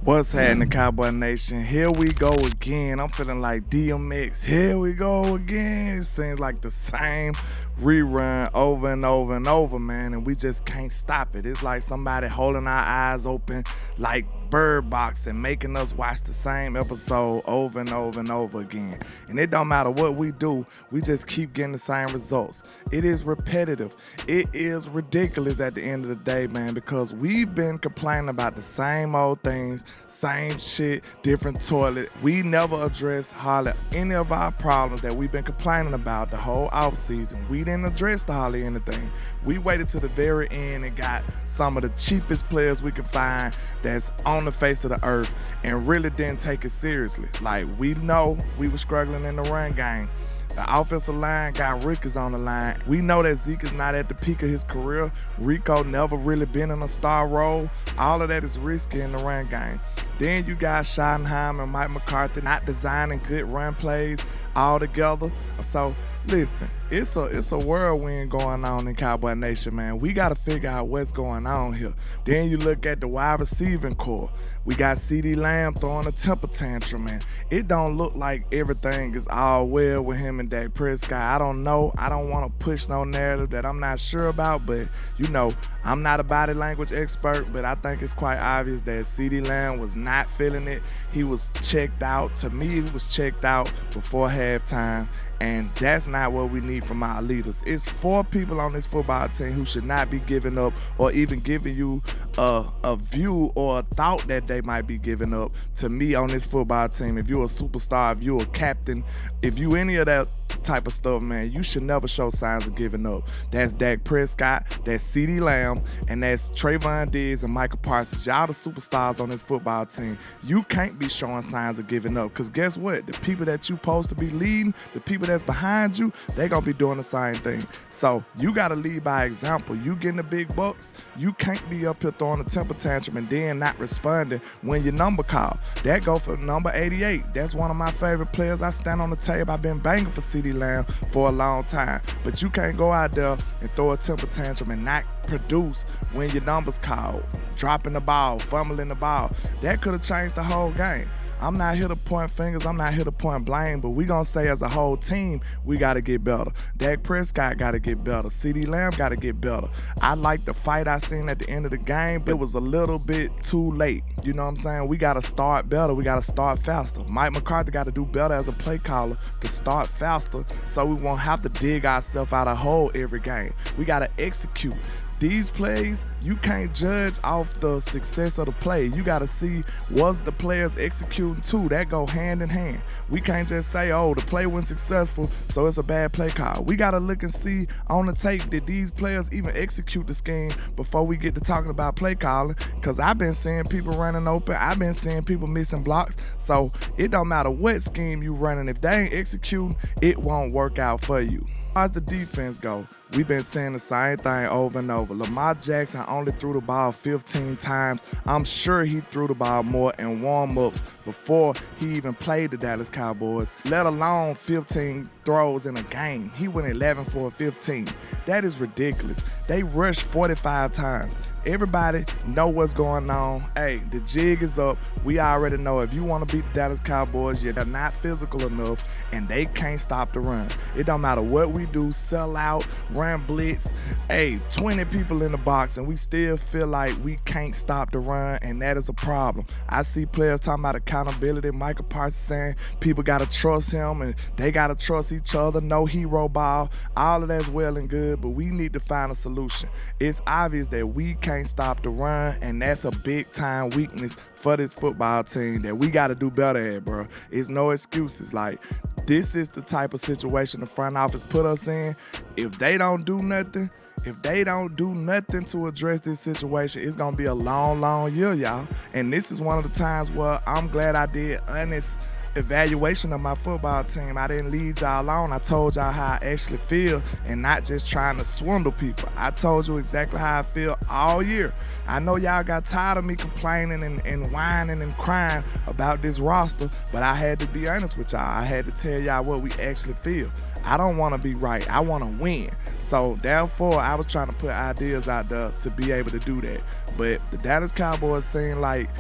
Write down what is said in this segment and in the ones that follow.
What's happening, Cowboy Nation? Here we go again. I'm feeling like DMX. Here we go again. It seems like the same rerun over and over and over, man, and we just can't stop it. It's like somebody holding our eyes open like Bird Box and making us watch the same episode over and over and over again. And it don't matter what we do, we just keep getting the same results. It is repetitive. It is ridiculous at the end of the day, man, because we've been complaining about the same old things, same shit, different toilet. We never addressed hardly any of our problems that we've been complaining about the whole off season. We didn't address hardly anything. We waited to the very end and got some of the cheapest players we could find that's on the face of the earth and really didn't take it seriously. Like, we know we were struggling in the run game. The offensive line got Rickers on the line. We know that Zeke is not at the peak of his career. Rico never really been in a star role. All of that is risky in the run game. Then you got Schottenheim and Mike McCarthy not designing good run plays all together. So listen, it's a whirlwind going on in Cowboy Nation, man. We got to figure out what's going on here. Then you look at the wide receiving core. We got CeeDee Lamb throwing a temper tantrum, man. It don't look like everything is all well with him and Dak Prescott. I don't know. I don't want to push no narrative that I'm not sure about, but you know, I'm not a body language expert, but I think it's quite obvious that CeeDee Lamb was not feeling it. He was checked out. To me, he was checked out before halftime, and that's not what we need from our leaders. It's 4 people on this football team who should not be giving up or even giving you a view or a thought that they might be giving up to me on this football team. If you're a superstar, if you're a captain, if you any of that type of stuff, man, you should never show signs of giving up. That's Dak Prescott, that's CeeDee Lamb, and that's Trayvon Diggs and Michael Parsons. Y'all the superstars on this football team. You can't be showing signs of giving up, because guess what? The people that you supposed to be leading, the people that's behind you, they gonna be doing the same thing. So you gotta lead by example. You getting the big bucks, you can't be up here throwing a temper tantrum and then not responding when your number call. That go for number 88. That's one of my favorite players. I stand on the table. I've been banging for CeeDee Lamb for a long time. But you can't go out there and throw a temper tantrum and not produce when your number's called. Dropping the ball, fumbling the ball. That could have changed the whole game. I'm not here to point fingers, I'm not here to point blame, but we gonna say as a whole team, we gotta get better. Dak Prescott gotta get better. CeeDee Lamb gotta get better. I like the fight I seen at the end of the game, but it was a little bit too late. You know what I'm saying? We gotta start better, we gotta start faster. Mike McCarthy gotta do better as a play caller to start faster so we won't have to dig ourselves out of a hole every game. We gotta execute. These plays, you can't judge off the success of the play. You got to see, was the players executing too? That go hand in hand. We can't just say, oh, the play was successful, so it's a bad play call. We got to look and see on the tape, did these players even execute the scheme before we get to talking about play calling? Because I've been seeing people running open. I've been seeing people missing blocks. So it don't matter what scheme you running. If they ain't executing, it won't work out for you. As the defense go, we've been saying the same thing over and over. Lamar Jackson only threw the ball 15 times. I'm sure he threw the ball more in warm-ups before he even played the Dallas Cowboys, let alone 15 throws in a game. He went 11 for 15. That is ridiculous. They rushed 45 times. Everybody know what's going on. Hey, the jig is up. We already know if you want to beat the Dallas Cowboys, you're not physical enough, and they can't stop the run. It don't matter what we do, sell out, run blitz. Hey, 20 people in the box, and we still feel like we can't stop the run, and that is a problem. I see players talking about accountability. Michael Parsons saying people got to trust him, and they got to trust each other. No hero ball. All of that's well and good, but we need to find a solution. It's obvious that we can't stop the run, and that's a big time weakness for this football team that we got to do better at, bro. It's no excuses. Like, this is the type of situation the front office put us in. If they don't do nothing, to address this situation, it's gonna be a long, long year, y'all. And this is one of the times where I'm glad I did honest evaluation of my football team. I didn't lead y'all on. I told y'all how I actually feel and not just trying to swindle people. I told you exactly how I feel all year. I know y'all got tired of me complaining and whining and crying about this roster, but I had to be honest with y'all. I had to tell y'all what we actually feel. I don't want to be right. I want to win. So therefore, I was trying to put ideas out there to be able to do that. But the Dallas Cowboys seem like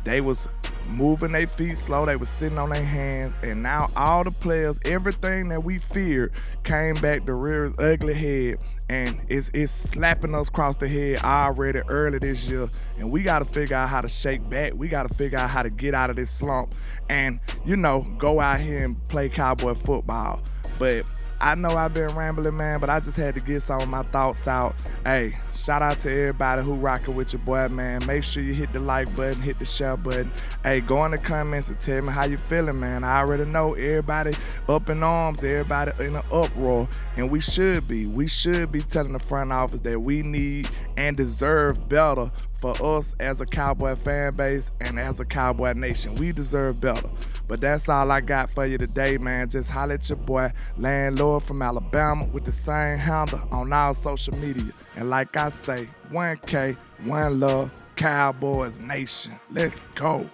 they was moving their feet slow, they was sitting on their hands, and now all the players, everything that we feared came back to rear its ugly head, and it's slapping us across the head already early this year. And we got to figure out how to shake back. We got to figure out how to get out of this slump and, go out here and play Cowboy football. But I know I've been rambling, man, but I just had to get some of my thoughts out. Hey, shout out to everybody who rocking with your boy, man. Make sure you hit the like button, hit the share button. Hey, go in the comments and tell me how you feeling, man. I already know everybody up in arms, everybody in an uproar, and we should be. We should be telling the front office that we need and deserve better for us as a Cowboy fan base and as a Cowboy nation. We deserve better. But that's all I got for you today, man. Just holler at your boy, Landlord from Alabama, with the same handle on all social media. And like I say, 1K, one love, Cowboys Nation. Let's go.